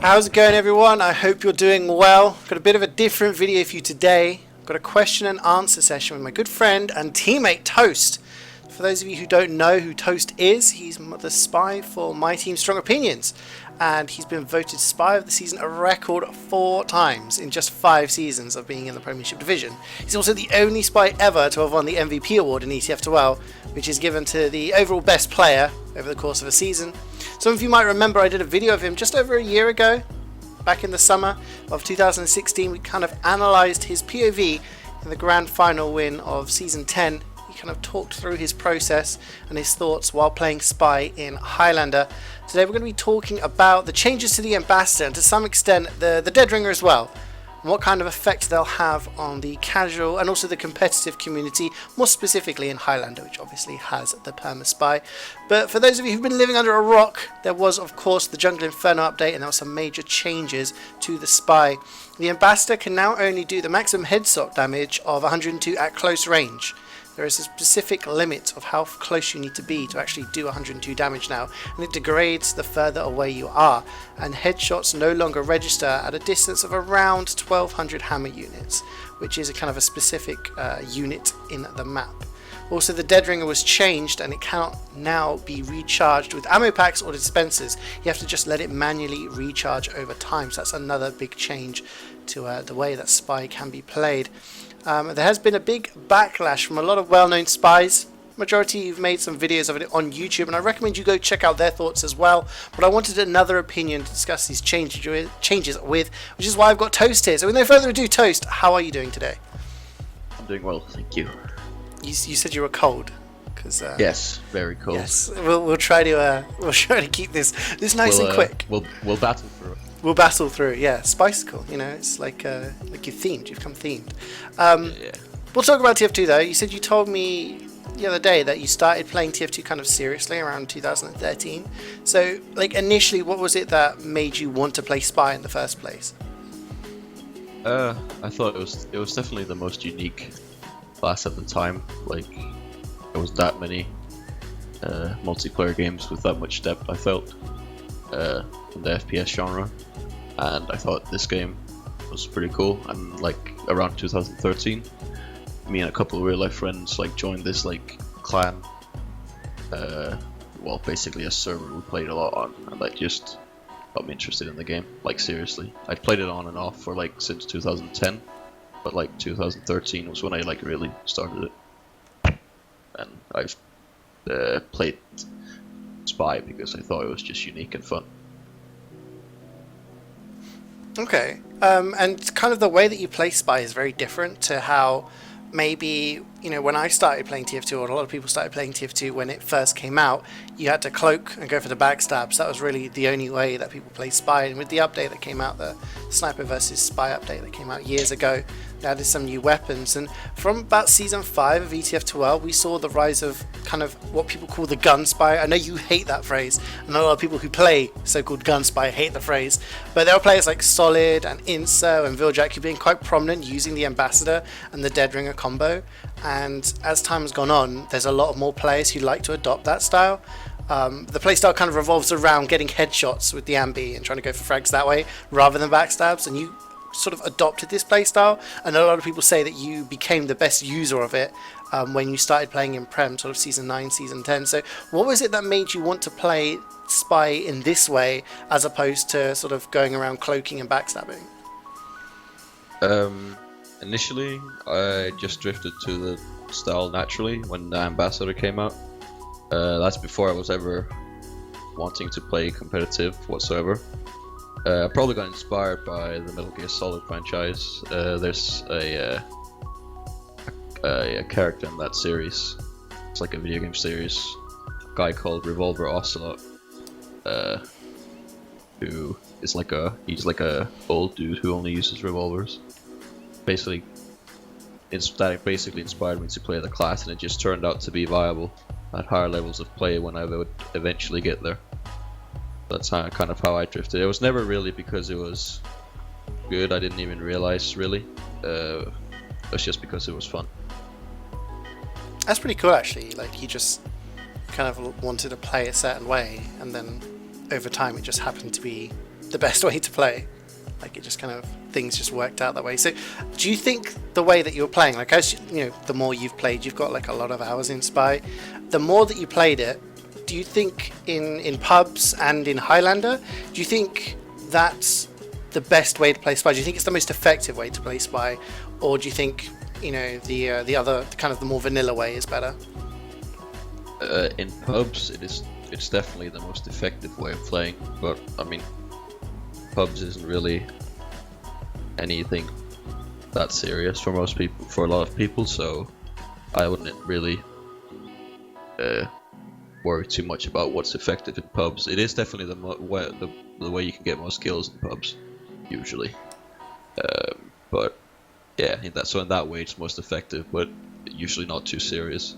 How's it going, everyone? I hope you're doing well. Got a bit of a different video for you today. Got a question and answer session with my good friend and teammate Toast. For those of you who don't know who Toast is, he's the spy for my team Strong Opinions, and he's been voted Spy of the Season a record 4 times in just 5 seasons of being in the Premiership Division. He's also the only spy ever to have won the MVP award in ETF12, which is given to the overall best player over the course of a season. Some of you might remember I did a video of him just over a year ago, back in the summer of 2016. We kind of analysed his POV in the grand final win of Season 10. He kind of talked through his process and his thoughts while playing Spy in Highlander. Today we're going to be talking about the changes to the Ambassador and to some extent the Dead Ringer as well, and what kind of effect they'll have on the casual and also the competitive community, more specifically in Highlander, which obviously has the Perma Spy. But for those of you who've been living under a rock, there was of course the Jungle Inferno update, and there were some major changes to the Spy. The Ambassador can now only do the maximum headshot damage of 102 at close range. There is a specific limit of how close you need to be to actually do 102 damage now, and it degrades the further away you are, and headshots no longer register at a distance of around 1200 hammer units, which is a kind of a specific unit in the map. Also, the Dead Ringer was changed, and it cannot now be recharged with ammo packs or dispensers. You have to just let it manually recharge over time, so that's another big change to the way that Spy can be played. There has been a big backlash from a lot of well-known spies. Majority have made some videos of it on YouTube, and I recommend you go check out their thoughts as well. But I wanted another opinion to discuss these changes with, which is why I've got Toast here. So with no further ado, Toast, how are you doing today? I'm doing well, thank you. You said you were cold, because yes, very cold. Yes, we'll try to keep this nice and quick. We'll battle through it. We'll battle through, yeah. Spicicle, you know, it's like you're themed. You've come themed. Yeah. We'll talk about TF2 though. You said you told me the other day that you started playing TF2 kind of seriously around 2013. So, like, initially, what was it that made you want to play Spy in the first place? I thought it was definitely the most unique class at the time. Like, there was that many multiplayer games with that much depth, I felt, in the FPS genre. And I thought this game was pretty cool. And like around 2013, me and a couple of real life friends like joined this like clan, well, basically a server we played a lot on, and that just got me interested in the game. Like, seriously, I'd played it on and off for like since 2010, but like 2013 was when I like really started it, and I've played Spy because I thought it was just unique and fun. Okay, and kind of the way that you play Spy is very different to how maybe, you know, when I started playing TF2, or a lot of people started playing TF2 when it first came out, you had to cloak and go for the backstabs. That was really the only way that people play Spy. And with the update that came out, the Sniper versus Spy update that came out years ago, they added some new weapons. And from about Season 5 of ETF12, we saw the rise of kind of what people call the gun spy. I know you hate that phrase, and a lot of people who play so-called gun spy hate the phrase, but there are players like Solid and Inso and Viljack who've been quite prominent using the Ambassador and the Dead Ringer combo. And as time has gone on, there's a lot more players who like to adopt that style. The playstyle kind of revolves around getting headshots with the Ambi and trying to go for frags that way rather than backstabs, and you sort of adopted this playstyle, and a lot of people say that you became the best user of it when you started playing in Prem, sort of Season 9, Season 10. So what was it that made you want to play Spy in this way as opposed to sort of going around cloaking and backstabbing? Initially, I just drifted to the style naturally when the Ambassador came out. That's before I was ever wanting to play competitive whatsoever. I probably got inspired by the Metal Gear Solid franchise. There's a character in that series. It's like a video game series. A guy called Revolver Ocelot, who is like he's like a old dude who only uses revolvers. Basically, that basically inspired me to play the class, and it just turned out to be viable at higher levels of play when I would eventually get there. That's kind of how I drifted. It was never really because it was good. I didn't even realize really. It was just because it was fun. That's pretty cool, actually. Like, you just kind of wanted to play a certain way, and then over time it just happened to be the best way to play. Like it just kind of things just worked out that way. So, do you think the way that you're playing, like as you know, the more you've played, you've got like a lot of hours in Spy. The more that you played it, do you think in pubs and in Highlander, do you think that's the best way to play Spy? Do you think it's the most effective way to play Spy, or do you think the other kind of the more vanilla way is better? In pubs, it's definitely the most effective way of playing. But I mean, pubs isn't really anything that serious for most people, for a lot of people. So I wouldn't really worry too much about what's effective in pubs. It is definitely the way you can get most kills in pubs, usually. But yeah, in that way it's most effective, but usually not too serious.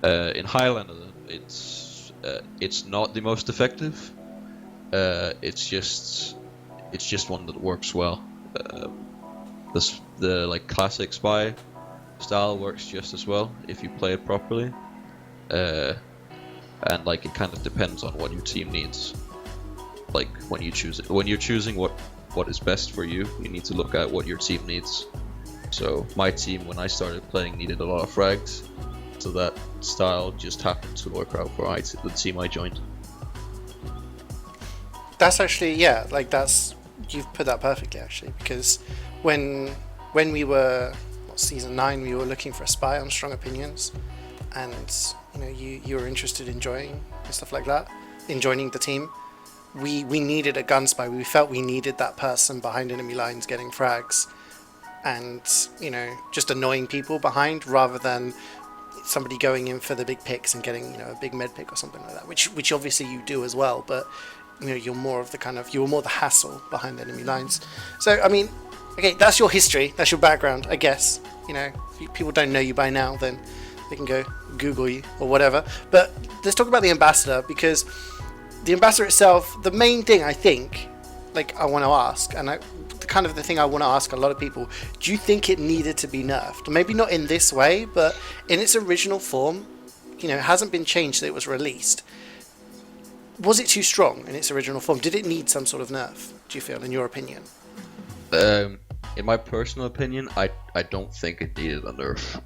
In Highlander, it's not the most effective. It's just one that works well. The like classic Spy style works just as well if you play it properly. And like it kind of depends on what your team needs. Like when you're choosing what is best for you, you need to look at what your team needs. So my team, when I started playing, needed a lot of frags, so that style just happened to work out for the team I joined. That's actually, yeah, like you've put that perfectly actually, because when we were season 9, we were looking for a Spy on Strong Opinions, and you were interested in joining and stuff like that, in joining the team. We needed a gun spy. We felt we needed that person behind enemy lines getting frags, and just annoying people behind, rather than somebody going in for the big picks and getting a big med pick or something like that, which obviously you do as well, but you're more the hassle behind enemy lines. So I mean, okay, that's your history, that's your background, I guess. If people don't know you by now, then they can go Google you or whatever. But let's talk about the ambassador, because the ambassador itself, the main thing I think, like I want to ask, and the thing I want to ask a lot of people, do you think it needed to be nerfed? Maybe not in this way, but in its original form, it hasn't been changed since it was released. Was it too strong in its original form? Did it need some sort of nerf, do you feel, in your opinion? In my personal opinion, I don't think it needed a nerf,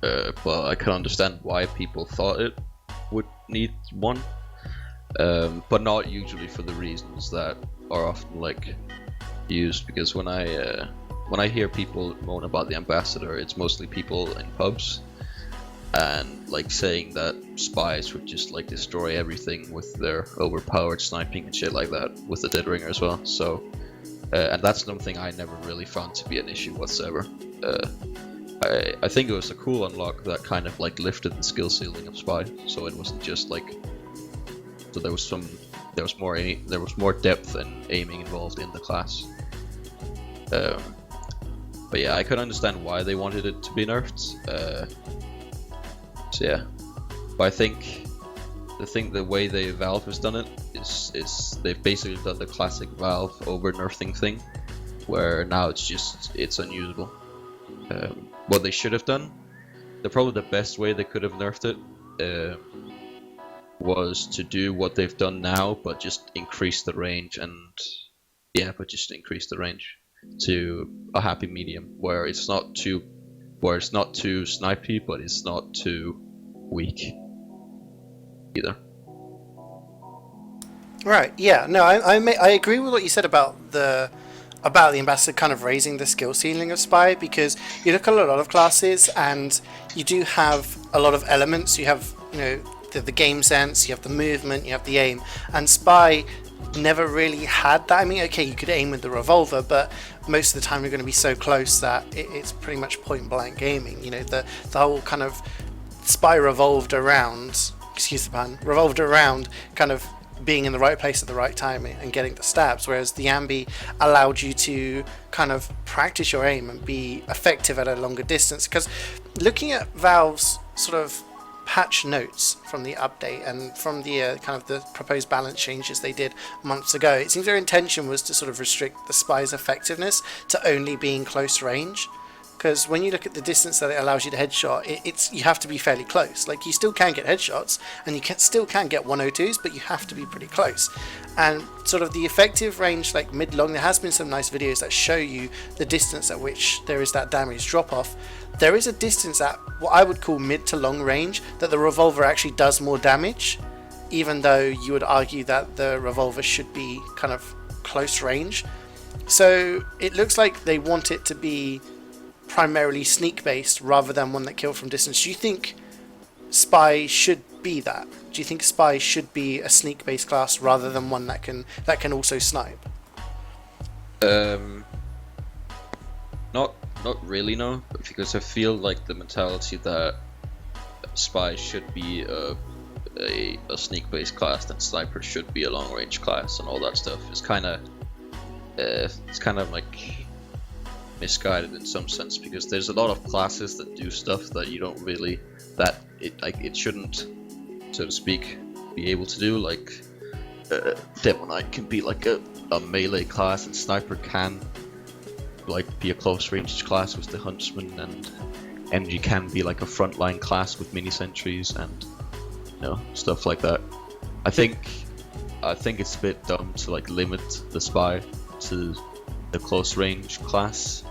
but I can understand why people thought it would need one, but not usually for the reasons that are often like used. Because when I hear people moan about the ambassador, it's mostly people in pubs and like saying that spies would just like destroy everything with their overpowered sniping and shit like that, with the Dead Ringer as well. So and that's something I never really found to be an issue whatsoever. I think it was a cool unlock that kind of like lifted the skill ceiling of Spy, so it wasn't just like, so there was more depth and aiming involved in the class. But yeah, I could understand why they wanted it to be nerfed. So yeah, but I think the way Valve has done it is they've basically done the classic Valve over nerfing thing, where now it's unusable. What they should have done, probably the best way they could have nerfed it, was to do what they've done now, but just increase the range, to a happy medium, where it's not too snipey, but it's not too weak either. Right. Yeah. No. I agree with what you said about the ambassador kind of raising the skill ceiling of Spy, because you look at a lot of classes and you do have a lot of elements. You have the game sense, you have the movement, you have the aim, and Spy never really had that. I mean, okay, you could aim with the revolver, but most of the time you're going to be so close that it's pretty much point blank aiming. The whole kind of Spy revolved around kind of being in the right place at the right time and getting the stabs, whereas the Ambi allowed you to kind of practice your aim and be effective at a longer distance. Because looking at Valve's sort of patch notes from the update and from the kind of the proposed balance changes they did months ago, it seems their intention was to sort of restrict the Spy's effectiveness to only being close range. because when you look at the distance that it allows you to headshot, it's you have to be fairly close. Like, you still can get headshots, and you still can get 102s, but you have to be pretty close. And sort of the effective range, like mid-long, there has been some nice videos that show you the distance at which there is that damage drop-off. There is a distance at what I would call mid to long range that the revolver actually does more damage, even though you would argue that the revolver should be kind of close range. So it looks like they want it to be primarily sneak based rather than one that kill from distance. Do you think Spy should be that? Do you think Spy should be a sneak based class rather than one that can also snipe? Not really, no, because I feel like the mentality that Spy should be a sneak based class, then Sniper should be a long range class, and all that stuff is kind of like misguided in some sense, because there's a lot of classes that do stuff that you don't really, that it shouldn't, so to speak, be able to do. Like Devil Knight can be like a melee class, and Sniper can like be a close range class with the Huntsman, and MG can be like a frontline class with mini sentries and stuff like that. I think it's a bit dumb to like limit the Spy to the close range class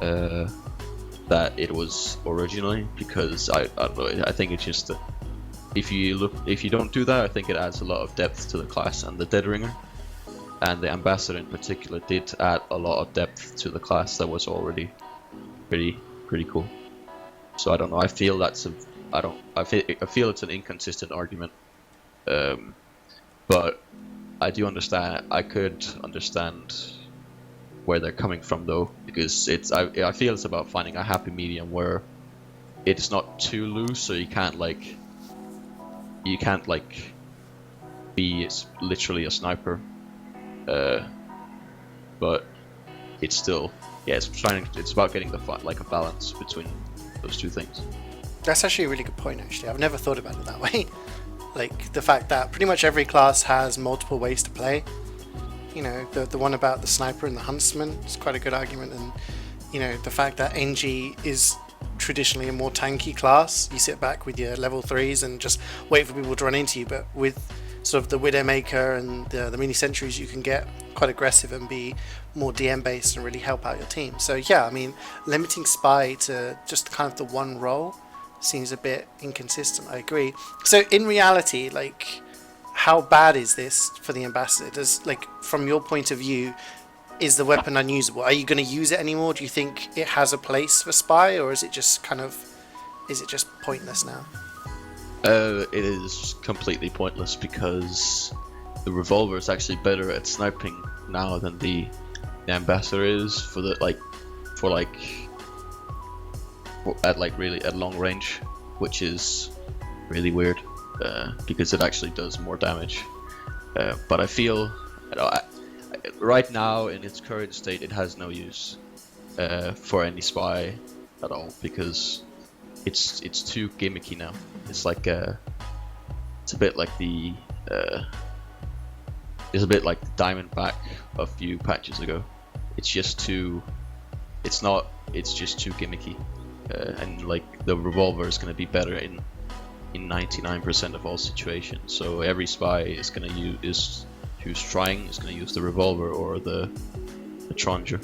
that it was originally, because I don't know, I think it's just if you don't do that, I think it adds a lot of depth to the class, and the Dead Ringer and the Ambassador in particular did add a lot of depth to the class that was already pretty cool. So I don't know, I feel it's an inconsistent argument, but I could understand where they're coming from though, because I feel it's about finding a happy medium where it's not too loose, so you can't be literally a sniper, but it's still, it's about getting a balance between those two things. That's actually a really good point, actually. I've never thought about it that way. Like, the fact that pretty much every class has multiple ways to play. The one about the Sniper and the Huntsman is quite a good argument, and the fact that NG is traditionally a more tanky class. You sit back with your level 3s and just wait for people to run into you, but with sort of the Widowmaker and the mini sentries, you can get quite aggressive and be more DM based and really help out your team. So yeah, I mean, limiting Spy to just kind of the one role seems a bit inconsistent. I agree. So in reality, like, how bad is this for the Ambassador? Does, like, from your point of view, is the weapon unusable? Are you going to use it anymore? Do you think it has a place for Spy, or is it just pointless now? It is completely pointless, because the Revolver is actually better at sniping now than the Ambassador is at long range, which is really weird, because it actually does more damage. But I feel right now in its current state it has no use for any Spy at all, because it's too gimmicky now. It's like it's a bit like the Diamondback a few patches ago. It's just too gimmicky, and like the Revolver is going to be better in 99% of all situations. So every Spy is going to use the Revolver or the Tronger.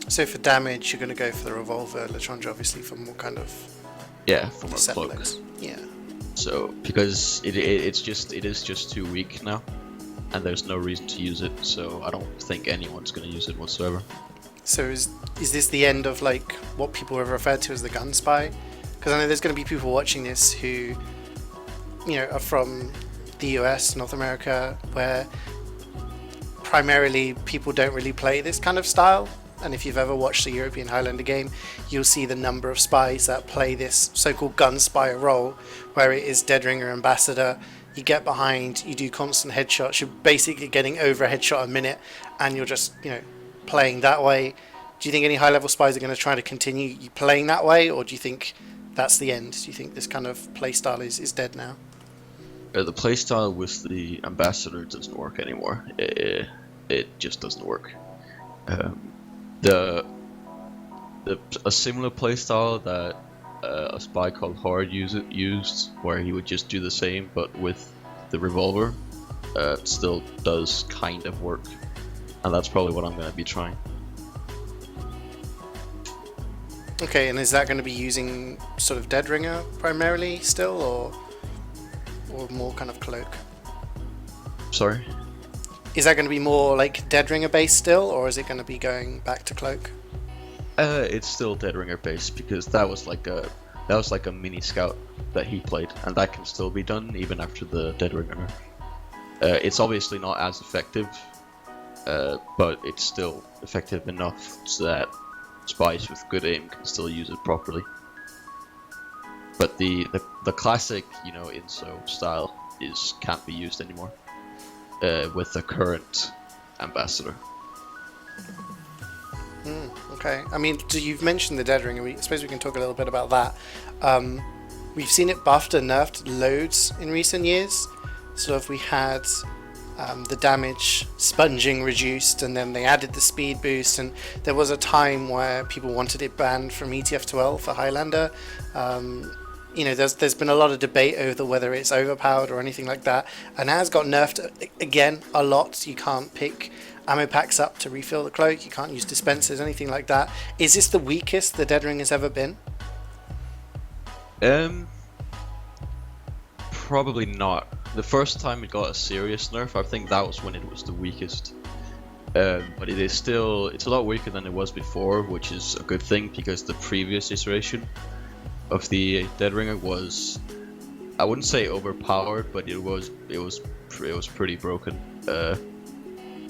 So for damage, you're going to go for the Revolver, Latronja obviously for more kind of from a cloak. Yeah. So because it is just too weak now, and there's no reason to use it. So I don't think anyone's going to use it whatsoever. So is this the end of like what people have referred to as the gun spy? Because I know there's going to be people watching this who, are from the US, North America, where primarily people don't really play this kind of style. And if you've ever watched a European Highlander game, you'll see the number of spies that play this so-called gun spy role, where it is Dead Ringer Ambassador. You get behind, you do constant headshots. You're basically getting over a headshot a minute, and you're just, playing that way. Do you think any high-level spies are going to try to continue playing that way, or do you think that's the end? Do you think this kind of playstyle is dead now? The playstyle with the Ambassador doesn't work anymore. It just doesn't work. The a similar playstyle that a spy called Horde used, where he would just do the same but with the revolver, still does kind of work, and that's probably what I'm going to be trying. Okay, and is that going to be using sort of Deadringer primarily still, or more kind of Cloak? Sorry? Is that going to be more like Deadringer based still, or is it going to be going back to Cloak? It's still Deadringer based, because that was like a mini scout that he played, and that can still be done even after the Deadringer. It's obviously not as effective, but it's still effective enough so that spies with good aim can still use it properly. But the classic, INSO style can't be used anymore with the current ambassador. Okay, I mean, you've mentioned the Deadringer. I suppose we can talk a little bit about that. We've seen it buffed and nerfed loads in recent years. Sort of, we had the damage sponging reduced, and then they added the speed boost, and there was a time where people wanted it banned from ETF12 for Highlander. There's been a lot of debate over whether it's overpowered or anything like that, and it has got nerfed again a lot. You can't pick ammo packs up to refill the cloak, you can't use dispensers, anything like that. Is this the weakest the Deadring has ever been? Probably not. The first time it got a serious nerf, I think that was when it was the weakest. But it's a lot weaker than it was before, which is a good thing, because the previous iteration of the Deadringer was, I wouldn't say overpowered, but it was pretty broken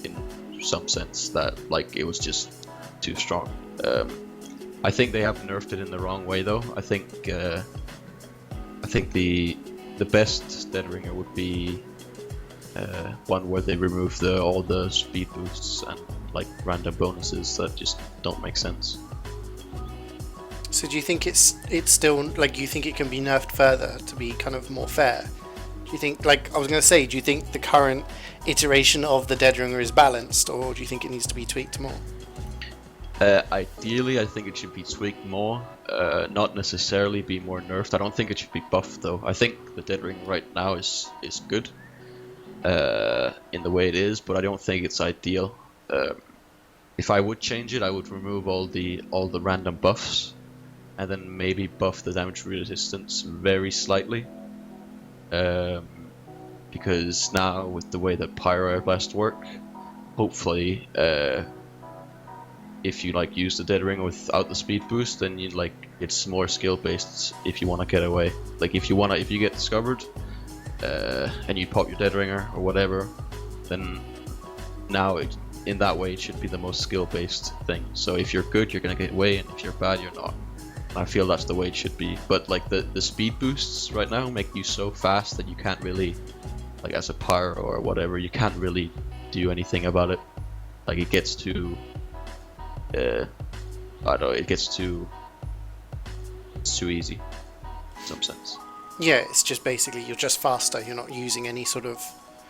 in some sense, that it was just too strong. I think they have nerfed it in the wrong way though. I think the best Deadringer would be one where they remove all the speed boosts and random bonuses that just don't make sense. So do you think it's still, you think it can be nerfed further to be kind of more fair? Do you think, I was going to say, do you think the current iteration of the Deadringer is balanced, or do you think it needs to be tweaked more? Ideally, I think it should be tweaked more, not necessarily be more nerfed. I don't think it should be buffed though. I think the Deadringer right now is good in the way it is, but I don't think it's ideal. If I would change it, I would remove all the random buffs, and then maybe buff the damage resistance very slightly. Because now with the way that Pyro Air Blast work, hopefully if you use the Deadringer without the speed boost, then it's more skill based if you want to get away. If you get discovered and you pop your Deadringer or whatever, then now in that way it should be the most skill based thing. So if you're good, you're gonna get away, and if you're bad, you're not. I feel that's the way it should be. But the speed boosts right now make you so fast that you can't really, as a pyro or whatever, you can't really do anything about it. It gets too I don't know, it's too easy in some sense. Yeah, it's just basically you're just faster, you're not using any sort of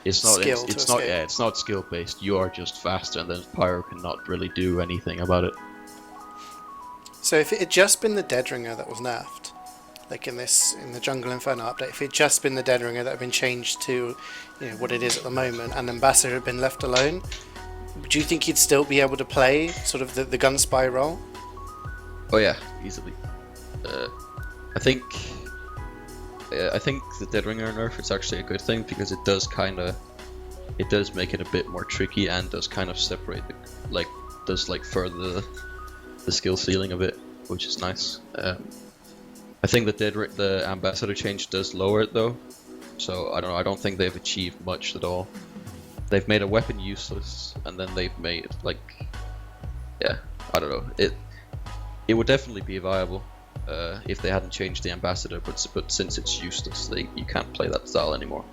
skill to escape. It's not skill based, you are just faster, and then pyro cannot really do anything about it. So if it had just been the Deadringer that was nerfed, in the Jungle Inferno update, if it had just been the Deadringer that had been changed to what it is at the moment, and Ambassador had been left alone, do you think you'd still be able to play sort of the gun spy role? Oh yeah, easily. I think the Deadringer nerf is actually a good thing, because it does make it a bit more tricky, and does kind of separate further the skill ceiling a bit, which is nice. I think the Ambassador change does lower it though, so I don't know. I don't think they've achieved much at all. They've made a weapon useless, and then they've made I don't know. It would definitely be viable if they hadn't changed the Ambassador, but since it's useless, you can't play that style anymore.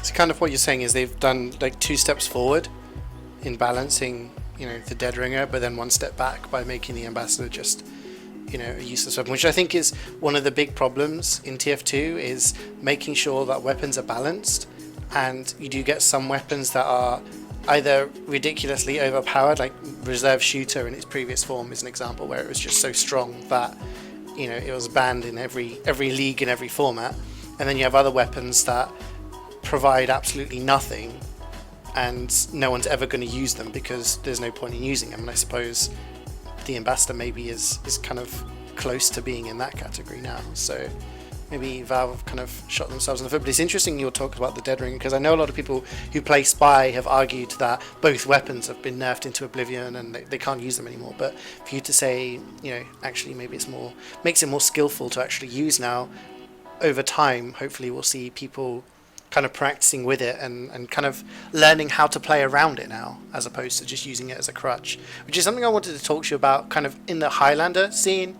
So kind of what you're saying is they've done 2 steps forward in balancing the Deadringer, but then 1 step back by making the Ambassador just a useless weapon, which I think is one of the big problems in TF2, is making sure that weapons are balanced, and you do get some weapons that are either ridiculously overpowered, like Reserve Shooter in its previous form is an example where it was just so strong that, you know, it was banned in every league in every format. And then you have other weapons that provide absolutely nothing, and no one's ever going to use them because there's no point in using them. And I suppose the Ambassador maybe is kind of close to being in that category now. So maybe Valve have kind of shot themselves in the foot. But it's interesting you're talking about the Dead Ring, because I know a lot of people who play Spy have argued that both weapons have been nerfed into oblivion and they can't use them anymore. But for you to say, you know, actually maybe it's more, makes it more skillful to actually use now, over time, hopefully we'll see people kind of practicing with it and kind of learning how to play around it now, as opposed to just using it as a crutch, which is something I wanted to talk to you about kind of in the Highlander scene.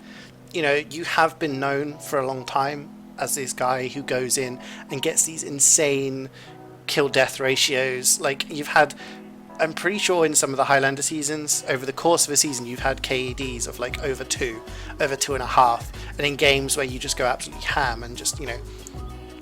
You know, you have been known for a long time as this guy who goes in and gets these insane kill death ratios. Like, you've had, I'm pretty sure in some of the Highlander seasons, over the course of a season, you've had KEDs of like over 2.5, and in games where you just go absolutely ham and just, you know,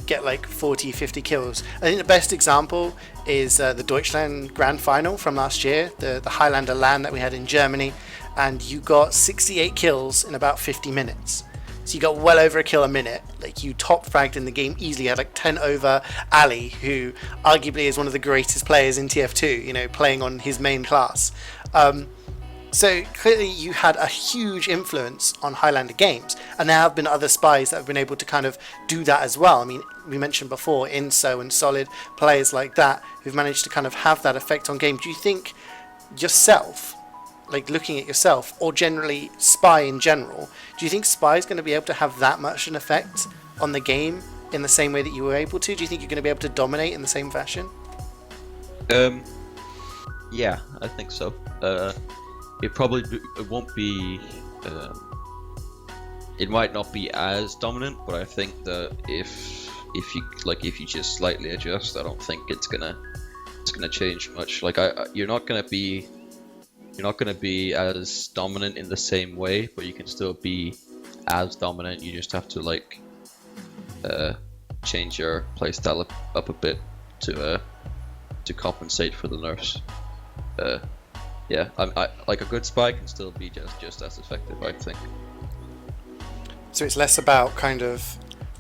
get like 40-50 kills. I think the best example is the Deutschland Grand Final from last year, the Highlander LAN that we had in Germany, and you got 68 kills in about 50 minutes. So you got well over a kill a minute. Like, you top fragged in the game easily. You had like 10 over Ali, who arguably is one of the greatest players in TF2, you know, playing on his main class. So clearly you had a huge influence on Highlander games, and there have been other spies that have been able to kind of do that as well. I mean, we mentioned before Inso and Solid, players like that who've managed to kind of have that effect on game. Do you think yourself, like looking at yourself, or generally Spy in general, do you think Spy is going to be able to have that much an effect on the game in the same way that you were able to? Do you think you're going to be able to dominate in the same fashion? Yeah, I think so. It won't be. It might not be as dominant, but I think that if you just slightly adjust, I don't think it's gonna change much. Like, you're not gonna be as dominant in the same way, but you can still be as dominant. You just have to like change your playstyle up a bit to compensate for the nerfs. Yeah, I like a good spy can still be just as effective, I think. So it's less about kind of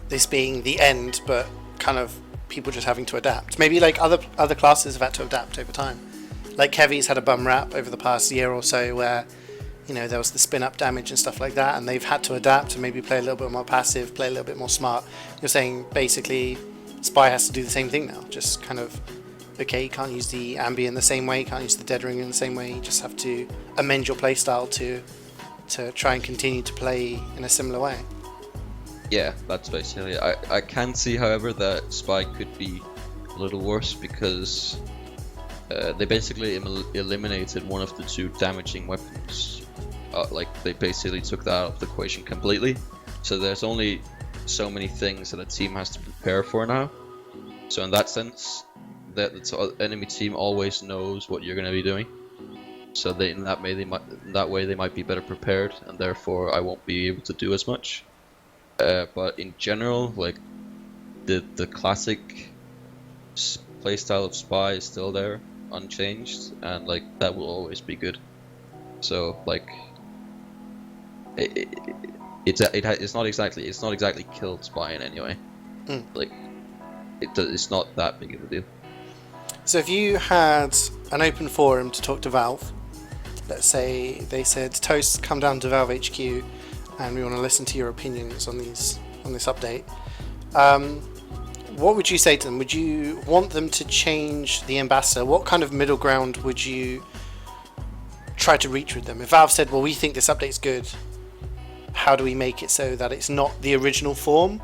this being the end, but kind of people just having to adapt. Maybe like other classes have had to adapt over time. Like Heavy's had a bum rap over the past year or so, where, you know, there was the spin up damage and stuff like that, and they've had to adapt and maybe play a little bit more passive, play a little bit more smart. You're saying basically Spy has to do the same thing now, just kind of, okay, you can't use the Ambi in the same way, you can't use the Dead Ring in the same way, you just have to amend your playstyle to try and continue to play in a similar way. Yeah, that's basically it. I can see, however, that Spy could be a little worse because they basically eliminated one of the two damaging weapons. Like, they basically took that out of the equation completely. So there's only so many things that a team has to prepare for now. So in that sense, the enemy team always knows what you're going to be doing. So in that way they might be better prepared, and therefore I won't be able to do as much. But in general, like the classic playstyle of Spy is still there, unchanged, and like that will always be good. So like it's not exactly killed Spy in any way. Like it's not that big of a deal. So if you had an open forum to talk to Valve, let's say they said, Toast, come down to Valve HQ and we want to listen to your opinions on this update, what would you say to them? Would you want them to change the ambassador? What kind of middle ground would you try to reach with them? If Valve said, well, we think this update's good, how do we make it so that it's not the original form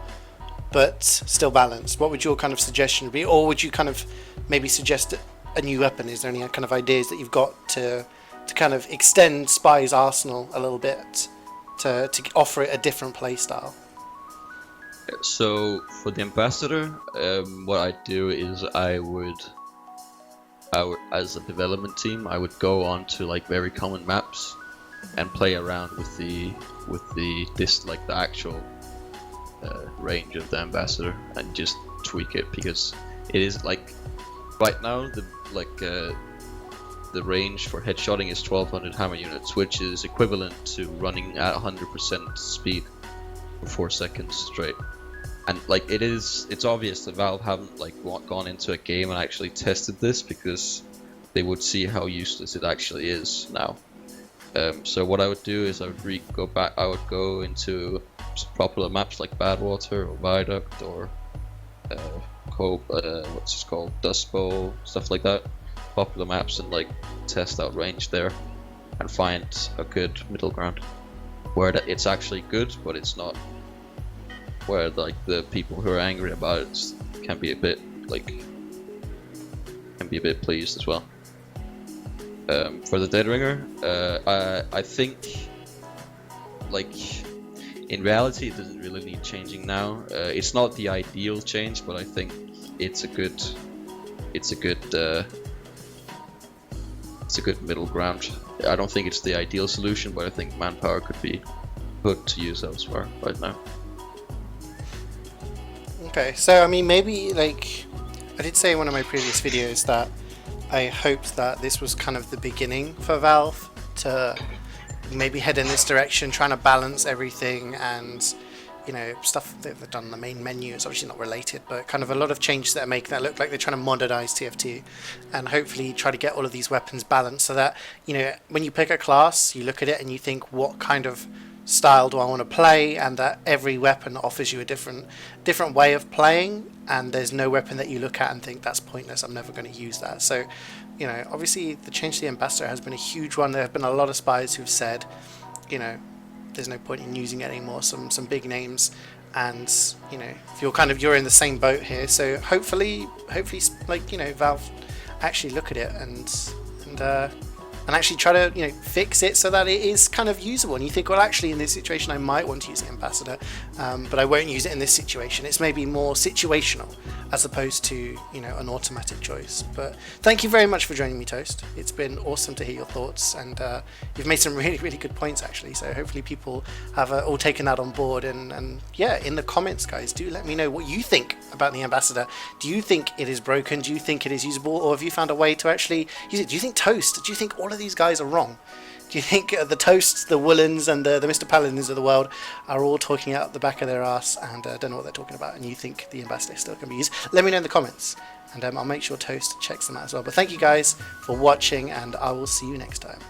but still balanced? What would your kind of suggestion be? Or would you kind of maybe suggest a new weapon? Is there any kind of ideas that you've got to kind of extend Spy's arsenal a little bit, to offer it a different play style? So for the ambassador, what I'd do is I would, as a development team, I would go on to like very common maps and play around with the actual range of the ambassador and just tweak it, because it is like right now the range for headshotting is 1200 hammer units, which is equivalent to running at 100% speed for 4 seconds straight. And like it's obvious that Valve haven't like gone into a game and actually tested this, because they would see how useless it actually is now. So what I would do is I would go into some popular maps like Badwater or Viaduct or what's it called, Dust Bowl, stuff like that. Popular maps, and like test out range there and find a good middle ground where it's actually good, but it's not where like the people who are angry about it can be a bit pleased as well. For the Dead Ringer, I think like in reality it doesn't really need changing now. It's not the ideal change, but I think it's a good middle ground. I don't think it's the ideal solution, but I think manpower could be put to use elsewhere right now. Okay, so I mean, maybe like I did say in one of my previous videos that I hoped that this was kind of the beginning for Valve to maybe head in this direction, trying to balance everything, and you know, stuff that they've done on the main menu. It's obviously not related, but kind of a lot of changes that make that look like they're trying to modernize TF2 and hopefully try to get all of these weapons balanced so that, you know, when you pick a class, you look at it and you think, what kind of style do I want to play, and that every weapon offers you a different way of playing, and there's no weapon that you look at and think that's pointless, I'm never going to use that. So, you know, obviously the change to the Ambassador has been a huge one. There have been a lot of spies who've said, you know, there's no point in using it anymore, some big names, and you know, if you're in the same boat here. So hopefully like, you know, Valve actually look at it and actually try to, you know, fix it so that it is kind of usable, and you think, well, actually in this situation I might want to use the Ambassador, but I won't use it in this situation. It's maybe more situational as opposed to, you know, an automatic choice. But thank you very much for joining me, Toast. It's been awesome to hear your thoughts, and you've made some really good points actually, so hopefully people have all taken that on board. And yeah, in the comments, guys, do let me know what you think about the Ambassador. Do you think it is broken? Do you think it is usable, or have you found a way to actually use it? Do you think Toast, do you think all of these guys are wrong? Do you think the Toasts, the Woolens, and the Mr. Paladins of the world are all talking out the back of their ass and don't know what they're talking about, and you think the Ambassador still can be used? Let me know in the comments, and I'll make sure Toast checks them out as well. But thank you guys for watching, and I will see you next time.